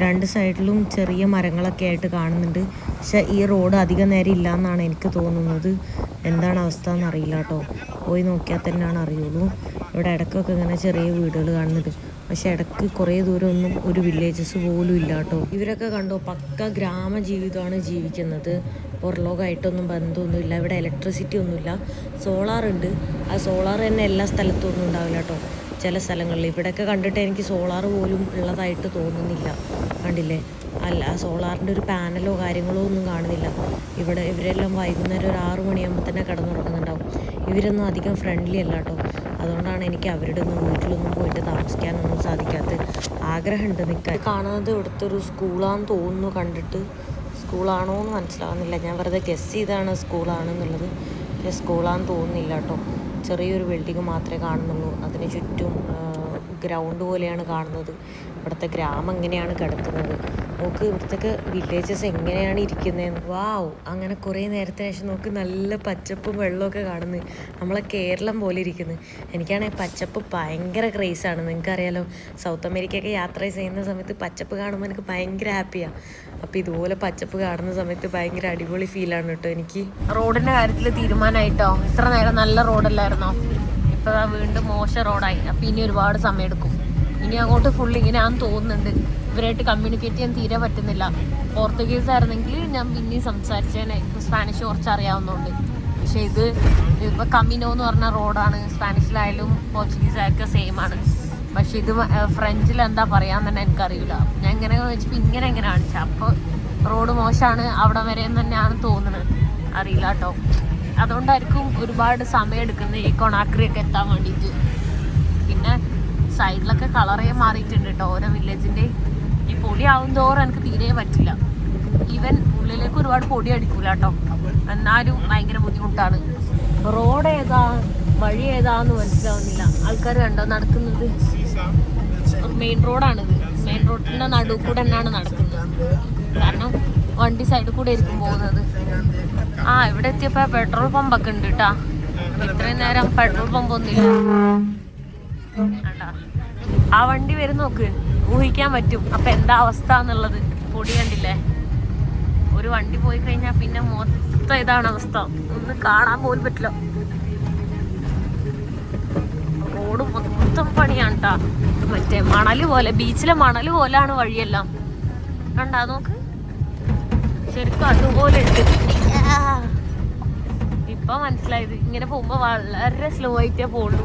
2 സൈഡിലും ചെറിയ മരങ്ങളൊക്കെ ആയിട്ട് കാണുന്നുണ്ട്. പക്ഷെ ഈ റോഡ് അധികം നേരം ഇല്ല എന്നാണ് എനിക്ക് തോന്നുന്നത്. എന്താണ് അവസ്ഥ എന്നറിയില്ല കേട്ടോ. പോയി നോക്കിയാൽ തന്നെയാണ് അറിയുള്ളൂ. ഇവിടെ ഇടയ്ക്കൊക്കെ ഇങ്ങനെ ചെറിയ വീടുകൾ കാണുന്നുണ്ട്, പക്ഷെ ഇടയ്ക്ക് കുറേ ദൂരമൊന്നും ഒരു വില്ലേജസ് പോലും ഇല്ല കേട്ടോ. ഇവരൊക്കെ കണ്ടോ, പക്ക ഗ്രാമജീവിതമാണ് ജീവിക്കുന്നത്. പുറലോകമായിട്ടൊന്നും ബന്ധമൊന്നുമില്ല. ഇവിടെ ഇലക്ട്രിസിറ്റി ഒന്നുമില്ല. സോളാറുണ്ട്. ആ സോളാർ തന്നെ എല്ലാ സ്ഥലത്തും ഒന്നും ഉണ്ടാവില്ല കേട്ടോ. ചില സ്ഥലങ്ങളിൽ ഇവിടെയൊക്കെ കണ്ടിട്ട് എനിക്ക് സോളാർ പോലും ഉള്ളതായിട്ട് തോന്നുന്നില്ല. കണ്ടില്ലേ, അല്ല സോളാറിൻ്റെ ഒരു പാനലോ കാര്യങ്ങളോ ഒന്നും കാണുന്നില്ല. ഇവരെല്ലാം വൈകുന്നേരം ഒരു 6 മണിയാകുമ്പോൾ തന്നെ കിടന്നുറങ്ങുന്നുണ്ടാവും. ഇവരൊന്നും അധികം ഫ്രണ്ട്ലി അല്ല കേട്ടോ. അതുകൊണ്ടാണ് എനിക്ക് അവരുടെ ഒന്നും വീട്ടിലൊന്നും പോയിട്ട് താമസിക്കാനൊന്നും സാധിക്കാത്തത്. ആഗ്രഹമുണ്ട് നിൽക്കാൻ. കാണുന്നത് ഇവിടുത്തെ ഒരു സ്കൂളാണെന്ന് തോന്നുന്നു. കണ്ടിട്ട് സ്കൂളാണോ എന്ന് മനസ്സിലാവുന്നില്ല. ഞാൻ വെറുതെ ഗസ് ചെയ്താണ് സ്കൂളാണെന്നുള്ളത്. പക്ഷേ സ്കൂളാണെന്ന് തോന്നുന്നില്ല കേട്ടോ. ചെറിയൊരു ബിൽഡിങ് മാത്രമേ കാണുന്നുള്ളൂ. അതിന് ചുറ്റും ഗ്രൗണ്ട് പോലെയാണ് കാണുന്നത്. ഇവിടുത്തെ ഗ്രാമം എങ്ങനെയാണ് കിടക്കുന്നത് നോക്ക്. ഇവിടുത്തെ വില്ലേജസ് എങ്ങനെയാണ് ഇരിക്കുന്നതെന്ന്. വാവ്, അങ്ങനെ കുറേ നേരത്തിന് ശേഷം നോക്ക് നല്ല പച്ചപ്പും വെള്ളമൊക്കെ കാണുന്നു. നമ്മളെ കേരളം പോലെ ഇരിക്കുന്നു. എനിക്കാണെങ്കിൽ പച്ചപ്പ് ഭയങ്കര ക്രേസാണ്. നിങ്ങൾക്കറിയാലോ, സൗത്ത് അമേരിക്കയൊക്കെ യാത്ര ചെയ്യുന്ന സമയത്ത് പച്ചപ്പ് കാണുമ്പോൾ എനിക്ക് ഭയങ്കര ഹാപ്പിയാണ്. അപ്പോൾ ഇതുപോലെ പച്ചപ്പ് കാണുന്ന സമയത്ത് ഭയങ്കര അടിപൊളി ഫീലാണ് കേട്ടോ എനിക്ക്. റോഡിൻ്റെ കാര്യത്തിൽ തീരുമാനമായിട്ടോ. ഇത്ര നേരം നല്ല റോഡല്ലായിരുന്നോ? ഇപ്പോൾ വീണ്ടും മോശം റോഡായി. അപ്പോൾ ഇനി ഒരുപാട് സമയം എടുക്കും. ഇനി അങ്ങോട്ട് ഫുൾ ഇങ്ങനെയാണെന്ന് തോന്നുന്നുണ്ട്. ഇവരായിട്ട് കമ്മ്യൂണിക്കേറ്റ് ചെയ്യാൻ തീരെ പറ്റുന്നില്ല. പോർത്തുഗീസ് ആയിരുന്നെങ്കിൽ ഞാൻ പിന്നെയും സംസാരിച്ചേനെ. ഇപ്പോൾ സ്പാനിഷ് കുറച്ച് അറിയാവുന്നതുകൊണ്ട്. പക്ഷേ ഇപ്പോൾ കമിനോ എന്ന് പറഞ്ഞ റോഡാണ്. സ്പാനിഷിലായാലും പോർച്ചുഗീസായൊക്കെ സെയിം ആണ്. പക്ഷെ ഇത് ഫ്രഞ്ചിൽ എന്താ പറയാന്ന് തന്നെ എനിക്കറിയില്ല. ഞാൻ ഇങ്ങനെ വെച്ചപ്പോൾ ഇങ്ങനെ കാണിച്ചാൽ അപ്പോൾ റോഡ് മോശമാണ് അവിടെ വരെ തന്നെയാണ് തോന്നുന്നത്. അറിയില്ല കേട്ടോ. അതുകൊണ്ടായിരിക്കും ഒരുപാട് സമയം എടുക്കുന്നത് ഈ കൊണാക്രിയൊക്കെ എത്താൻ വേണ്ടിയിട്ട്. പിന്നെ സൈഡിലൊക്കെ കളറേ മാറിയിട്ടുണ്ട് കേട്ടോ ഓരോ വില്ലേജിൻ്റെ. ഈ പൊടി ആവും തോറും എനിക്ക് തീരെ പറ്റില്ല. ഇവൻ ഉള്ളിലേക്ക് ഒരുപാട് പൊടി അടിക്കൂല കേട്ടോ, എന്നാലും ഭയങ്കര ബുദ്ധിമുട്ടാണ്. റോഡ് ഏതാ വഴി ഏതാന്ന് മനസ്സിലാവുന്നില്ല. ആൾക്കാർ കണ്ടോ നടക്കുന്നത്? മെയിൻ റോഡാണിത്. മെയിൻ റോഡിന്റെ നടുവ് കൂടെ തന്നെയാണ് നടക്കുന്നത്. കാരണം വണ്ടി സൈഡിൽ കൂടെ ആയിരിക്കും പോകുന്നത്. ഇവിടെ എത്തിയപ്പോ പെട്രോൾ പമ്പൊക്കെ ഉണ്ട് കേട്ടാ. ഇത്രയും നേരം പെട്രോൾ പമ്പ് ഒന്നുമില്ല. ആ വണ്ടി വരും നോക്ക്, ഊഹിക്കാൻ പറ്റും അപ്പൊ എന്താ അവസ്ഥ എന്നുള്ളത്. പൊടി കണ്ടില്ലേ? ഒരു വണ്ടി പോയി കഴിഞ്ഞാൽ പിന്നെ മൊത്തം ഇതാണ് അവസ്ഥ. ഒന്നും കാണാൻ പോലും പറ്റില്ല. റോഡ് മൊത്തം പണിയാണ് കേട്ടാ. മറ്റേ മണല് പോലെ, ബീച്ചിലെ മണല് പോലാണ് വഴിയെല്ലാം. കണ്ടാ നോക്ക്, ശരിക്കും അതുപോലെ ഉണ്ട്. ഇപ്പൊ മനസ്സിലായത് ഇങ്ങനെ പോകുമ്പോ വളരെ സ്ലോ ആയിട്ടേ പോകുള്ളൂ.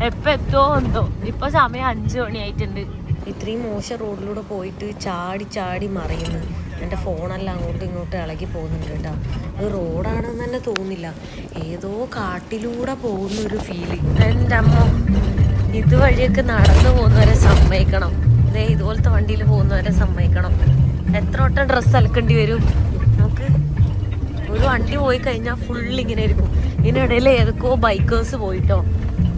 എപ്പോ എത്തോ എന്തോ. ഇപ്പൊ സമയം 5 മണിയായിട്ടുണ്ട്. ഇത്രയും മോശം റോഡിലൂടെ പോയിട്ട് ചാടി ചാടി മറിയുന്നു. എൻ്റെ ഫോണെല്ലാം അങ്ങോട്ടും ഇങ്ങോട്ടും ഇളകി പോകുന്നുണ്ട് കേട്ടോ. ഇത് റോഡാണെന്ന് തന്നെ തോന്നില്ല, ഏതോ കാട്ടിലൂടെ പോകുന്നൊരു ഫീല്. എൻ്റെ അമ്മ, ഇതുവഴിയൊക്കെ നടന്നു പോകുന്നവരെ സമ്മതിക്കണം. ഇതുപോലത്തെ വണ്ടിയിൽ പോകുന്നവരെ സമ്മതിക്കണം. എത്ര വട്ടം ഡ്രസ്സ് അലക്കേണ്ടി വരും നമുക്ക്? ഒരു വണ്ടി പോയി കഴിഞ്ഞാൽ ഫുൾ ഇങ്ങനെ ഇരിക്കും. ഇതിനിടയിൽ ഏതൊക്കെയോ ബൈക്കേഴ്സ് പോയിട്ടോ.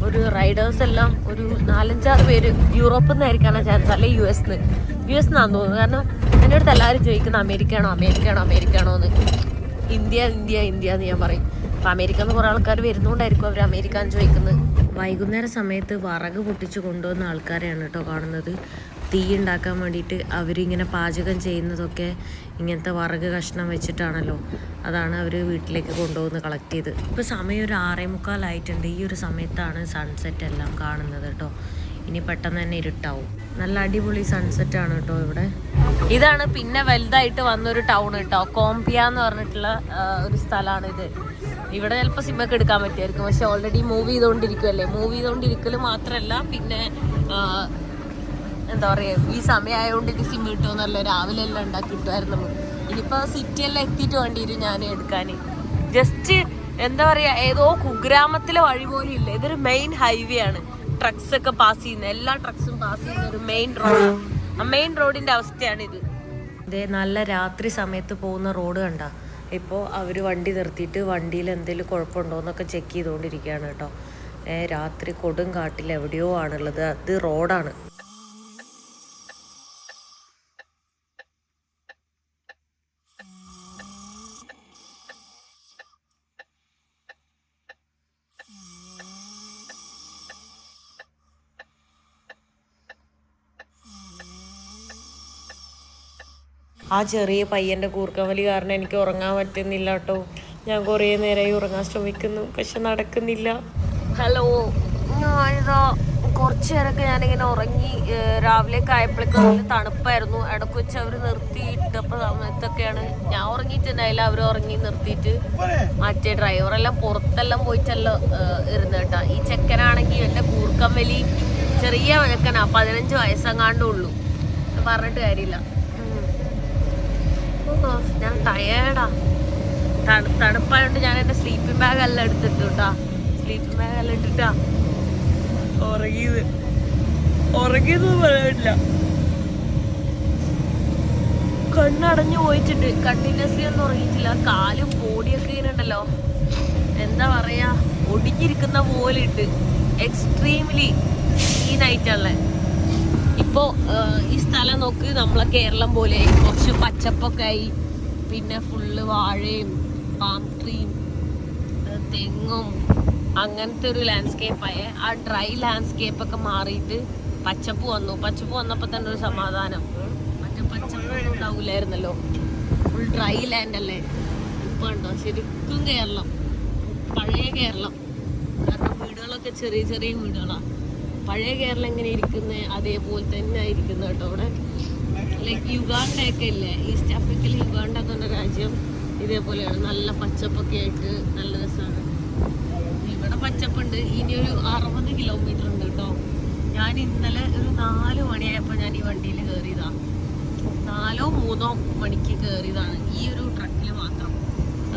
ഒരു റൈഡേഴ്സ് എല്ലാം ഒരു 4-5 പേര് യൂറോപ്പിൽ നിന്നായിരിക്കാനാണ് ചാൻസ്, അല്ലെ യു എസ് എന്നാന്ന് തോന്നുന്നു. കാരണം എൻ്റെ അടുത്ത് എല്ലാവരും ചോദിക്കുന്നത് അമേരിക്കയാണോ എന്ന്. ഇന്ത്യ എന്ന് ഞാൻ പറയും. അപ്പം അമേരിക്കയിൽ നിന്ന് കുറേ ആൾക്കാർ വരുന്നതുകൊണ്ടായിരിക്കും അവർ അമേരിക്കാന്ന് ചോദിക്കുന്നത്. വൈകുന്നേര സമയത്ത് വിറക് പൊട്ടിച്ച് കൊണ്ടുവന്ന ആൾക്കാരെയാണ് കേട്ടോ കാണുന്നത്. തീ ഉണ്ടാക്കാൻ വേണ്ടിയിട്ട് അവരിങ്ങനെ പാചകം ചെയ്യുന്നതൊക്കെ ഇങ്ങനത്തെ വിറക് കഷ്ണം വെച്ചിട്ടാണല്ലോ. അതാണ് അവർ വീട്ടിലേക്ക് കൊണ്ടുവന്ന് കളക്ട് ചെയ്ത്. ഇപ്പോൾ സമയം ഒരു 6:45 ഈ ഒരു സമയത്താണ് സൺസെറ്റ് എല്ലാം കാണുന്നത് കേട്ടോ. ഇനി പെട്ടെന്ന് തന്നെ ഇരുട്ടാവും. നല്ല അടിപൊളി സൺസെറ്റാണ് കേട്ടോ ഇവിടെ. ഇതാണ് പിന്നെ വലുതായിട്ട് വന്നൊരു ടൗൺ കേട്ടോ. കോംപിയ എന്ന് പറഞ്ഞിട്ടുള്ള ഒരു സ്ഥലമാണ് ഇത്. ഇവിടെ ചിലപ്പോൾ സിമ്മൊക്കെ എടുക്കാൻ പറ്റുമായിരിക്കും, പക്ഷെ ഓൾറെഡി മൂവ് ചെയ്തുകൊണ്ടിരിക്കൽ മാത്രമല്ല, പിന്നെ എന്താ പറയുക, ഈ സമയമായതുകൊണ്ട് ഇത് സിം കിട്ടുമെന്നല്ല, രാവിലെ എല്ലാം ഉണ്ടാക്കി കിട്ടുമായിരുന്നു. ഇനിയിപ്പോൾ സിറ്റിയെല്ലാം എത്തിയിട്ട് വേണ്ടി വരും ഞാൻ എടുക്കാൻ. ജസ്റ്റ് എന്താ പറയുക, ഏതോ കുഗ്രാമത്തിലെ വഴി പോലും ഇല്ല. ഇതൊരു മെയിൻ ഹൈവേ ആണ്. ട്രക്സ് ഒക്കെ പാസ് ചെയ്യുന്ന, എല്ലാ ട്രക്സും പാസ് ചെയ്യുന്ന ഒരു മെയിൻ റോഡ്. ആ മെയിൻ റോഡിൻ്റെ അവസ്ഥയാണിത്. ഇതേ നല്ല രാത്രി സമയത്ത് പോകുന്ന റോഡ് കണ്ട. ഇപ്പോൾ അവർ വണ്ടി നിർത്തിയിട്ട് വണ്ടിയിൽ എന്തെങ്കിലും കുഴപ്പമുണ്ടോ എന്നൊക്കെ ചെക്ക് ചെയ്തുകൊണ്ടിരിക്കുകയാണ് കേട്ടോ. രാത്രി കൊടും കാട്ടിൽ എവിടെയോ ആണുള്ളത്. അത് റോഡാണ്. ആ ചെറിയ പയ്യൻ്റെ കൂർക്കവലി കാരണം എനിക്ക് ഉറങ്ങാൻ പറ്റുന്നില്ല കേട്ടോ. ഞാൻ കുറേ നേരമായി ഉറങ്ങാൻ ശ്രമിക്കുന്നു, പക്ഷെ നടക്കുന്നില്ല. ഹലോ, ഞാനിതാ കുറച്ച് നേരമൊക്കെ ഞാനിങ്ങനെ ഉറങ്ങി. രാവിലേക്ക് ആയപ്പോഴേക്കും നല്ല തണുപ്പായിരുന്നു. ഇടയ്ക്ക് വെച്ച് അവർ നിർത്തിയിട്ടപ്പോൾ സമയത്തൊക്കെയാണ് ഞാൻ ഉറങ്ങിയിട്ടുണ്ടായില്ല. അവർ ഉറങ്ങി നിർത്തിയിട്ട് മറ്റേ ഡ്രൈവറെല്ലാം പുറത്തെല്ലാം പോയിട്ടല്ലോ ഇരുന്ന് കേട്ടോ. ഈ ചെക്കനാണെങ്കിൽ എൻ്റെ കൂർക്കവലി ചെറിയ ചെക്കനാ, 15 വയസ്സെങ്ങാണ്ടേ ഉള്ളൂ. പറഞ്ഞിട്ട് കാര്യമില്ല. ഞാൻ ടയേർഡാ. തണുപ്പായോണ്ട് ഞാൻ എൻ്റെ സ്ലീപ്പിംഗ് ബാഗ് എല്ലാം എടുത്തിട്ടു കേട്ടാ. സ്ലീപ്പിംഗ് ബാഗ് എല്ലാം ഇട്ടിട്ടാ ഉറങ്ങിയത് പറയാനില്ല. കണ്ണടഞ്ഞു പോയിട്ടുണ്ട്. കണ്ടിന്യൂസ്ലി ഒന്നും ഉറങ്ങിയിട്ടില്ല. കാലും ബോഡിയൊക്കെ ഇങ്ങനെയുണ്ടല്ലോ, എന്താ പറയാ, ഒടിഞ്ഞിരിക്കുന്ന പോലെ ഇട്ട്. എക്സ്ട്രീംലി ക്ലീനായിട്ടുള്ള. ഇപ്പോൾ ഈ സ്ഥലം നോക്ക്, നമ്മളെ കേരളം പോലെ കുറച്ച് പച്ചപ്പൊക്കെ ആയി. പിന്നെ ഫുള്ള് വാഴയും പാം ട്രീയും തെങ്ങും അങ്ങനത്തെ ഒരു ലാൻഡ്സ്കേപ്പായ ആ ഡ്രൈ ലാൻഡ്സ്കേപ്പൊക്കെ മാറിയിട്ട് പച്ചപ്പ് വന്നപ്പോൾ തന്നെ ഒരു സമാധാനം. മറ്റേ പച്ചപ്പൊന്നും ഉണ്ടാവില്ലായിരുന്നല്ലോ, ഫുൾ ഡ്രൈ ലാൻഡ് അല്ലേ. ഇപ്പം ഉണ്ടോ ശരിക്കും കേരളം, പഴയ കേരളം. കാരണം വീടുകളൊക്കെ ചെറിയ ചെറിയ വീടുകളാണ്. പഴയ കേരളം എങ്ങനെ ഇരിക്കുന്നത് അതേപോലെ തന്നെ ആയിരിക്കുന്നത് കേട്ടോ. അവിടെ ലൈക്ക് യുഗാണ്ടയൊക്കെ ഇല്ലേ, ഈസ്റ്റ് ആഫ്രിക്കയിൽ യുഗാണ്ട എന്ന് പറഞ്ഞ രാജ്യം ഇതേപോലെയാണ്. നല്ല പച്ചപ്പൊക്കെ ആയിട്ട് നല്ല രസമാണ്. ഇവിടെ പച്ചപ്പുണ്ട്. ഇനി ഒരു 60 കിലോമീറ്റർ ഉണ്ട് കേട്ടോ. ഞാൻ ഇന്നലെ ഒരു 4 മണിയായപ്പോൾ ഞാൻ ഈ വണ്ടിയിൽ കയറിയതാണ്. 4-3 മണിക്ക് കയറിയതാണ് ഈ ഒരു ട്രക്കിൽ മാത്രം.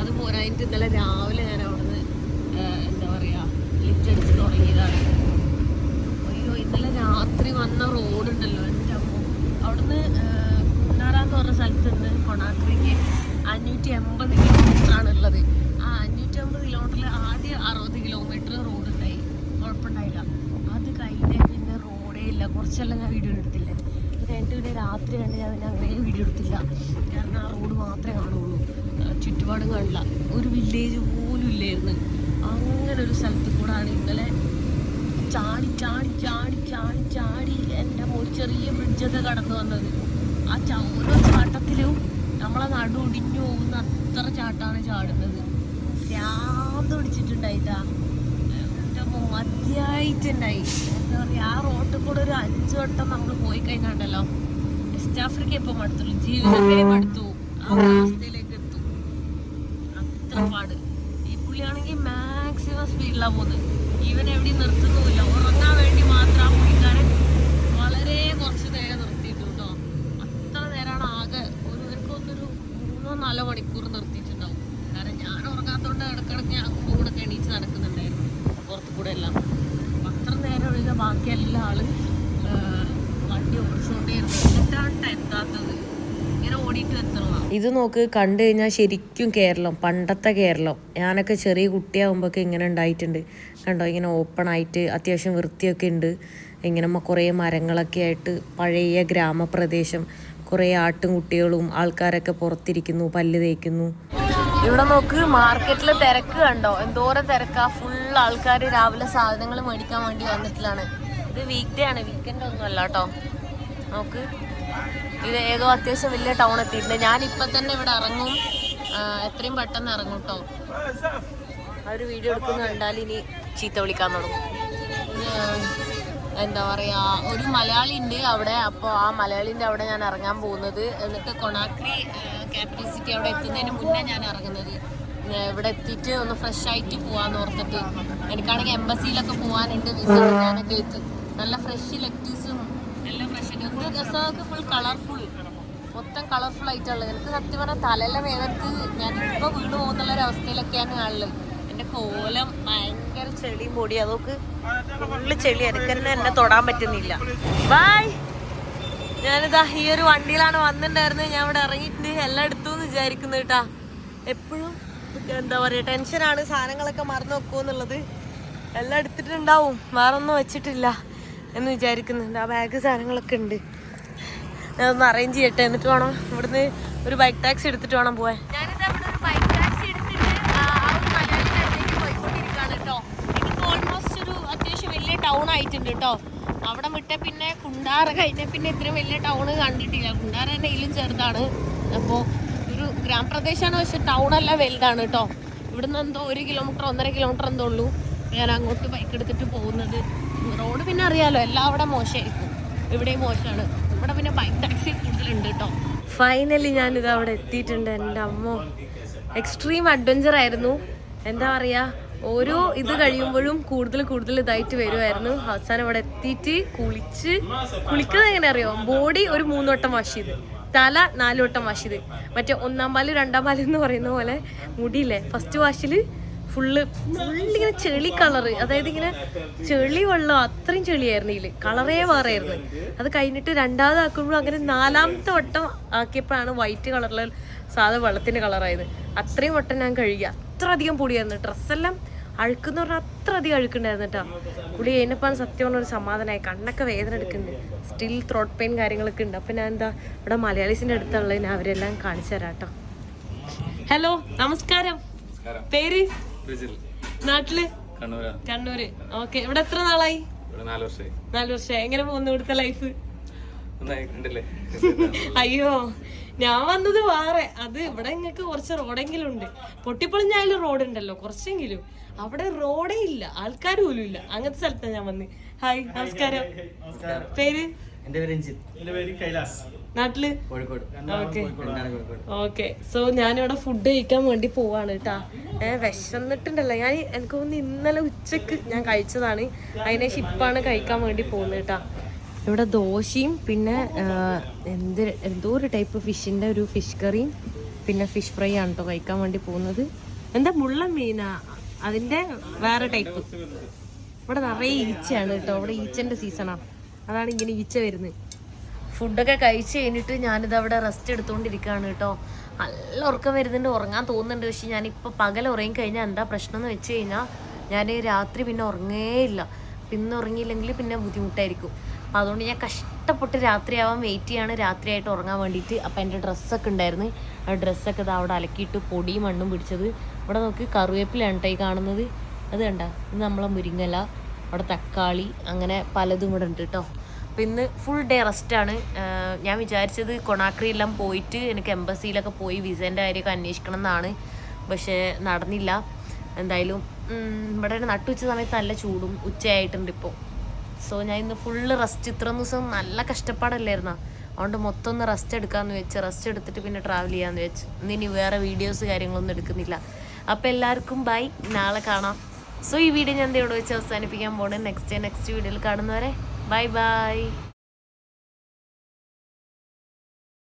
അത് പോരായിട്ട് ഇന്നലെ രാവിലെ ഞാൻ അവിടുന്ന് എന്താ പറയുക ലിഫ്റ്റ് അടിച്ച് തുടങ്ങിയതാണ്. അയ്യോ, ഇന്നലെ രാത്രി വന്ന റോഡുണ്ടല്ലോ എൻ്റെ അമ്മ. അവിടുന്ന് കുന്നാറ എന്ന് പറഞ്ഞ സ്ഥലത്ത് നിന്ന് കൊണാക്രിക്ക് 580 കിലോമീറ്ററാണ് ഉള്ളത്. ആ 550 കിലോമീറ്ററിൽ ആദ്യം 60 കിലോമീറ്റർ റോഡ് ഉണ്ടായി, കുഴപ്പമുണ്ടായില്ല. അത് കഴിഞ്ഞ് പിന്നെ റോഡേ ഇല്ല. കുറച്ചെല്ലാം ഞാൻ വീഡിയോ എടുത്തില്ലേ. അത് കഴിഞ്ഞിട്ട് പിന്നെ രാത്രി കണ്ട് ഞാൻ പിന്നെ അങ്ങനെ വീഡിയോ എടുത്തില്ല. കാരണം ആ റോഡ് മാത്രമേ കാണുള്ളൂ, ചുറ്റുപാടും കാണില്ല. ഒരു വില്ലേജ് പോലും ഇല്ലായിരുന്നു. അങ്ങനെ ഒരു സ്ഥലത്ത് കൂടാണ് ഇന്നലെ ചാടി ചാടി ചാടി ചാടി ചാടി എൻ്റെ ഒരു ചെറിയ ബ്രിഡ്ജൊക്കെ കടന്നു വന്നത്. ആ ഓരോ ചാട്ടത്തിലും നമ്മളെ നടു ഒടിഞ്ഞു പോകുന്ന അത്ര ചാട്ടാണ് ചാടുന്നത്. ഭ്രാന്ത് പിടിച്ചിട്ടുണ്ടായിട്ടാ, എൻ്റെ മതിയായിട്ടുണ്ടായി. എന്താ പറയുക, ആ റോട്ടിൽ കൂടെ ഒരു 5 വട്ടം നമ്മൾ പോയി കഴിഞ്ഞാണ്ടല്ലോ വെസ്റ്റ് ആഫ്രിക്ക ഇപ്പം മടുത്തുള്ളൂ, ജീവിതമേ മടുത്തു. ആ അവസ്ഥയിലേക്ക് എത്തും, അത്ര പാട്. ഈ പുള്ളിയാണെങ്കിൽ മാക്സിമം സ്പീഡിലാണ് പോകുന്നത്. ഈവൻ എവിടെയും നിർത്തുന്നുമില്ല. ഉറങ്ങാൻ വേണ്ടി മാത്രം ആ പുള്ളിക്കാരൻ വളരെ കുറച്ച് നേരം നിർത്തിയിട്ടു കേട്ടോ. അത്ര നേരമാണ് ആകെ എനിക്കൊന്നൊരു 3-4 മണിക്കൂർ നിർത്തിയിട്ടുണ്ടാവും. കാരണം ഞാൻ ഉറങ്ങാത്തോണ്ട് ഇടക്കിടക്ക് ഞാൻ കൂടെ എണീച്ച് നടക്കുന്നുണ്ടായിരുന്നു പുറത്തു കൂടെ എല്ലാം. അത്ര നേരം ഒഴികെ ബാക്കി എല്ലാ ആള് വണ്ടി ഓടിച്ചുകൊണ്ടേയിരുന്നു. എന്നിട്ടാണ് എത്താത്തത്. ഇങ്ങനെ ഓടിയിട്ട് എത്തണം. ഇത് നോക്ക്, കണ്ടു കഴിഞ്ഞാൽ ശരിക്കും കേരളം, പണ്ടത്തെ കേരളം. ഞാനൊക്കെ ചെറിയ കുട്ടിയാകുമ്പോഴൊക്കെ ഇങ്ങനെ ഉണ്ടായിട്ടുണ്ട്. കണ്ടോ, ഇങ്ങനെ ഓപ്പൺ ആയിട്ട് അത്യാവശ്യം വൃത്തിയൊക്കെ ഉണ്ട്. ഇങ്ങനെ കുറേ മരങ്ങളൊക്കെ ആയിട്ട് പഴയ ഗ്രാമപ്രദേശം. കുറേ ആട്ടും കുട്ടികളും ആൾക്കാരൊക്കെ പുറത്തിരിക്കുന്നു, പല്ല് തേക്കുന്നു. ഇവിടെ നോക്ക്, മാർക്കറ്റിലെ തിരക്ക് കണ്ടോ, എന്തോരം തിരക്കാ. ഫുൾ ആൾക്കാർ രാവിലെ സാധനങ്ങൾ മേടിക്കാൻ വേണ്ടി വന്നിട്ടുള്ളതാണ്. ഇത് വീക്ക് ഡേ ആണ്, വീക്കെൻഡ് ഒന്നും അല്ല കേട്ടോ. നോക്ക്, ഇത് ഏതോ അത്യാവശ്യം വലിയ ടൗൺ എത്തിയിട്ടുണ്ട്. ഞാനിപ്പം തന്നെ ഇവിടെ ഇറങ്ങും, എത്രയും പെട്ടെന്ന് ഇറങ്ങും കേട്ടോ. അവർ വീഡിയോ എടുക്കുന്ന കണ്ടാൽ ഇനി ചീത്ത വിളിക്കാൻ തുടങ്ങും. എന്താ പറയുക, ഒരു മലയാളി ഉണ്ട് അവിടെ. അപ്പോൾ ആ മലയാളീൻ്റെ അവിടെ ഞാൻ ഇറങ്ങാൻ പോകുന്നത്. എന്നിട്ട് കൊണാക്രി ക്യാപിറ്റൽ സിറ്റി അവിടെ എത്തുന്നതിന് മുന്നേ ഞാൻ ഇറങ്ങുന്നത്. ഇവിടെ എത്തിയിട്ട് ഒന്ന് ഫ്രഷ് ആയിട്ട് പോകാമെന്ന് ഓർത്തിട്ട്. എനിക്കാണെങ്കിൽ എംബസിയിലൊക്കെ പോകാനുണ്ട്, വിസ എടുക്കാനൊക്കെ എത്തി. നല്ല ഫ്രഷ് ലെറ്റീസും എല്ലാം ഫ്രഷ് ഉണ്ട്. എന്ത് രസമൊക്കെ, ഫുൾ കളർഫുൾ, മൊത്തം കളർഫുൾ ആയിട്ടുള്ളത്. എനിക്ക് സത്യം പറഞ്ഞാൽ തലയിലെ വേദനക്ക് ഞാൻ ഇപ്പോൾ വീണ് പോകുന്നുള്ളൊരവസ്ഥയിലൊക്കെയാണ് കാണുള്ളത്. എൻ്റെ കോലം ഭയങ്കര ചെളിയും പൊടി, അതൊക്കെ ഫുള്ള് ചെളി. എനിക്ക് തന്നെ എന്നെ തൊടാൻ പറ്റുന്നില്ല. ബൈ. ഞാനിതാ ഈ ഒരു വണ്ടിയിലാണ് വന്നിട്ടുണ്ടായിരുന്നത്. ഞാൻ ഇവിടെ ഇറങ്ങിയിട്ടുണ്ട്, എല്ലാം എടുത്തു എന്ന് വിചാരിക്കുന്നു കേട്ടാ. എപ്പോഴും എന്താ പറയുക, ടെൻഷനാണ് സാധനങ്ങളൊക്കെ മറന്നു വെക്കുമെന്നുള്ളത്. എല്ലാം എടുത്തിട്ടുണ്ടാവും, വേറെ ഒന്നും വെച്ചിട്ടില്ല എന്ന് വിചാരിക്കുന്നുണ്ട്. ആ ബാഗ് സാധനങ്ങളൊക്കെ ഉണ്ട്. ഞാനൊന്ന് അറേഞ്ച് ചെയ്യട്ടെ, എന്നിട്ട് വേണം ഇവിടുന്ന് ഒരു ബൈക്ക് ടാക്സി എടുത്തിട്ട് വേണം പോവാൻ. ഞാനിതാ ഇവിടെ ഒരു ബൈക്ക് ടാക്സി എടുത്തിട്ട് ആ ഒരു മലയാളിയുടെ അടുത്തേക്ക് പോയിക്കൊണ്ടിരിക്കുകയാണ് കേട്ടോ. ഇതിപ്പോൾ ഓൾമോസ്റ്റ് ഒരു അത്യാവശ്യം വലിയ ടൗൺ ആയിട്ടുണ്ട് കേട്ടോ. അവിടെ വിട്ട പിന്നെ കുണ്ടാറ കഴിഞ്ഞ പിന്നെ ഇത്രയും വലിയ ടൗണ് കണ്ടിട്ടില്ല. കുണ്ടാറ തന്നെ ഇതിലും ചെറുതാണ്. അപ്പോൾ ഒരു ഗ്രാമപ്രദേശമാണ്, പക്ഷെ ടൗണെല്ലാം വലുതാണ് കേട്ടോ. ഇവിടുന്ന് എന്തോ 1 കിലോമീറ്റർ 1.5 കിലോമീറ്റർ എന്തോ ഉള്ളൂ ഞാൻ അങ്ങോട്ട് ബൈക്ക് എടുത്തിട്ട് പോകുന്നത്. റോഡ് പിന്നെ അറിയാലോ, എല്ലാം അവിടെ മോശമായിരിക്കും, ഇവിടെയും മോശമാണ്. ഇവിടെ പിന്നെ ബൈക്ക് ടാക്സി കൂടുതലുണ്ട് കേട്ടോ. ഫൈനലി ഞാനിത് അവിടെ എത്തിയിട്ടുണ്ട്. എൻ്റെ അമ്മോ, എക്സ്ട്രീം അഡ്വഞ്ചർ ആയിരുന്നു. എന്താ പറയുക, ഓരോ ഇത് കഴിയുമ്പോഴും കൂടുതൽ ഇതായിട്ട് വരുമായിരുന്നു. അവസാനം ഇവിടെ എത്തിയിട്ട് കുളിക്കുന്നത് എങ്ങനെ അറിയോ, ബോഡി ഒരു 3 വട്ടം വാഷ് ചെയ്ത്, തല 4 വട്ടം വാഷ് ചെയ്ത്. മറ്റേ 1-ാം പാല് 2-ാം പാല് എന്ന് പറയുന്ന പോലെ മുടിയില്ലേ, ഫസ്റ്റ് വാഷിൽ ഫുള്ളിങ്ങനെ ചെളി കളറ്, അതായത് ഇങ്ങനെ ചെളി വെള്ളം, അത്രയും ചെളിയായിരുന്നു ഇതിൽ, കളറേ വേറെ ആയിരുന്നു. അത് കഴിഞ്ഞിട്ട് 2ാമത് ആക്കുമ്പോഴും അങ്ങനെ 4ാമത്തെ വട്ടം ആക്കിയപ്പോഴാണ് വൈറ്റ് കളറിൽ സാധാ വെള്ളത്തിൻ്റെ കളറായത്. അത്രയും വട്ടം ഞാൻ കഴുകി, അത്ര അധികം പൊടിയായിരുന്നു. ഡ്രസ്സെല്ലാം അഴുക്കെന്ന് പറഞ്ഞാൽ അത്ര അധികം അഴുക്കുണ്ടായിരുന്നു കേട്ടോ. കുളി കഴിഞ്ഞപ്പോൾ സത്യം പറഞ്ഞൊരു സമാധാനമായി. കണ്ണൊക്കെ വേദന എടുക്കുന്നുണ്ട്, സ്റ്റിൽ ത്രോട്ട് പെയിൻ കാര്യങ്ങളൊക്കെ ഉണ്ട്. അപ്പം ഞാൻ എന്താ ഇവിടെ മലയാളീസിൻ്റെ അടുത്തുള്ളത്, ഞാൻ അവരെല്ലാം കാണിച്ചു തരാം കേട്ടോ. ഹലോ, നമസ്കാരം. പേര്? നാട്ടില്? കണ്ണൂര്. ഓക്കെ. ഇവിടെ എത്ര നാളായി? 4 വർഷമായി. 4 വർഷമായി. എങ്ങനെ പോകുന്നു ഇവിടുത്തെ ലൈഫ്? അയ്യോ, ഞാൻ വന്നത് വേറെ. അത് ഇവിടെ നിങ്ങൾക്ക് കുറച്ച് റോഡെങ്കിലും ഉണ്ട്. പൊട്ടിപ്പൊളിഞ്ഞാലും റോഡ് ഉണ്ടല്ലോ കുറച്ചെങ്കിലും. അവിടെ റോഡേ ഇല്ല, ആൾക്കാർ പോലും ഇല്ല. അങ്ങനത്തെ സ്ഥലത്താണ് ഞാൻ വന്ന്. ഹായ്, നമസ്കാരം. പേര്? എന്റെ പേര് രഞ്ജിത്ത്. എന്റെ പേര് കൈലാസ്. നാട്ടില്? കോഴിക്കോട്. ഓക്കെ. സോ ഞാനിവിടെ ഫുഡ് കഴിക്കാൻ വേണ്ടി പോവാണ് കേട്ടാ. വിശന്നിട്ടുണ്ടല്ലോ. എനിക്ക് തോന്നുന്നു ഇന്നലെ ഉച്ചക്ക് ഞാൻ കഴിച്ചതാണ്. അതിനുശേഷം ഇപ്പാണ് കഴിക്കാൻ വേണ്ടി പോകുന്നത് കേട്ടാ. ഇവിടെ ദോശയും പിന്നെ എന്തോ ഒരു ടൈപ്പ് ഫിഷിൻ്റെ ഒരു ഫിഷ് കറിയും പിന്നെ ഫിഷ് ഫ്രൈ ആണ് കേട്ടോ കഴിക്കാൻ വേണ്ടി പോകുന്നത്. എന്താ മുള്ളൻ മീനാ, അതിൻ്റെ വേറെ ടൈപ്പ്. ഇവിടെ നിറയെ ഈച്ചയാണ് കേട്ടോ. ഇവിടെ ഈച്ചൻ്റെ സീസണാണ്, അതാണ് ഇങ്ങനെ ഈച്ച വരുന്നത്. ഫുഡൊക്കെ കഴിച്ച് കഴിഞ്ഞിട്ട് ഞാനിത് അവിടെ റെസ്റ്റ് എടുത്തുകൊണ്ടിരിക്കുകയാണ് കേട്ടോ. നല്ല ഉറക്കം വരുന്നുണ്ട്, ഉറങ്ങാൻ തോന്നുന്നുണ്ട്. പക്ഷെ ഞാനിപ്പോൾ പകൽ ഉറങ്ങി കഴിഞ്ഞാൽ എന്താ പ്രശ്നം എന്ന് വെച്ച് കഴിഞ്ഞാൽ ഞാൻ രാത്രി പിന്നെ ഉറങ്ങേയില്ല. പിന്നെ ഉറങ്ങിയില്ലെങ്കിൽ പിന്നെ ബുദ്ധിമുട്ടായിരിക്കും. അപ്പം അതുകൊണ്ട് ഞാൻ കഷ്ടപ്പെട്ട് രാത്രിയാവാൻ വെയിറ്റ് ചെയ്യാണ്, രാത്രിയായിട്ട് ഉറങ്ങാൻ വേണ്ടിയിട്ട്. അപ്പം എൻ്റെ ഡ്രസ്സൊക്കെ ഉണ്ടായിരുന്നു, ആ ഡ്രസ്സൊക്കെ ഇത് അവിടെ അലക്കിയിട്ട് പൊടിയും മണ്ണും പിടിച്ചത്. ഇവിടെ നോക്കി കറിവേപ്പിലാണ് കേട്ടോ ഈ കാണുന്നത്, അത് കണ്ട. ഇത് നമ്മളെ മുരിങ്ങല, അവിടെ തക്കാളി, അങ്ങനെ പലതും ഇവിടെ ഉണ്ട് കേട്ടോ. അപ്പം ഇന്ന് ഫുൾ ഡേ റെസ്റ്റാണ്. ഞാൻ വിചാരിച്ചത് കൊണാക്രിയെല്ലാം പോയിട്ട് എനിക്ക് എംബസിയിലൊക്കെ പോയി വിസേൻ്റെ കാര്യമൊക്കെ അന്വേഷിക്കണം എന്നാണ്. പക്ഷേ നടന്നില്ല. എന്തായാലും ഇവിടെ നട്ടുവെച്ച സമയത്ത് നല്ല ചൂടും ഉച്ചയായിട്ടുണ്ട് ഇപ്പോൾ. സോ ഞാൻ ഇന്ന് ഫുള്ള് റെസ്റ്റ്. ഇത്രയും ദിവസം നല്ല കഷ്ടപ്പാടല്ലായിരുന്നോ, അതുകൊണ്ട് മൊത്തം ഒന്ന് റെസ്റ്റ് എടുക്കാമെന്ന് വെച്ച്, റെസ്റ്റ് എടുത്തിട്ട് പിന്നെ ട്രാവൽ ചെയ്യാമെന്ന് വെച്ച്. ഇനി വേറെ വീഡിയോസ് കാര്യങ്ങളൊന്നും എടുക്കുന്നില്ല. അപ്പോൾ എല്ലാവർക്കും ബൈ, നാളെ കാണാം. സോ ഈ വീഡിയോ ഞാൻ ഇവിടെ വെച്ച് അവസാനിപ്പിക്കാൻ പോകണം. നെക്സ്റ്റ് വീഡിയോയിൽ കാണുന്നവരെ ബൈ ബൈ.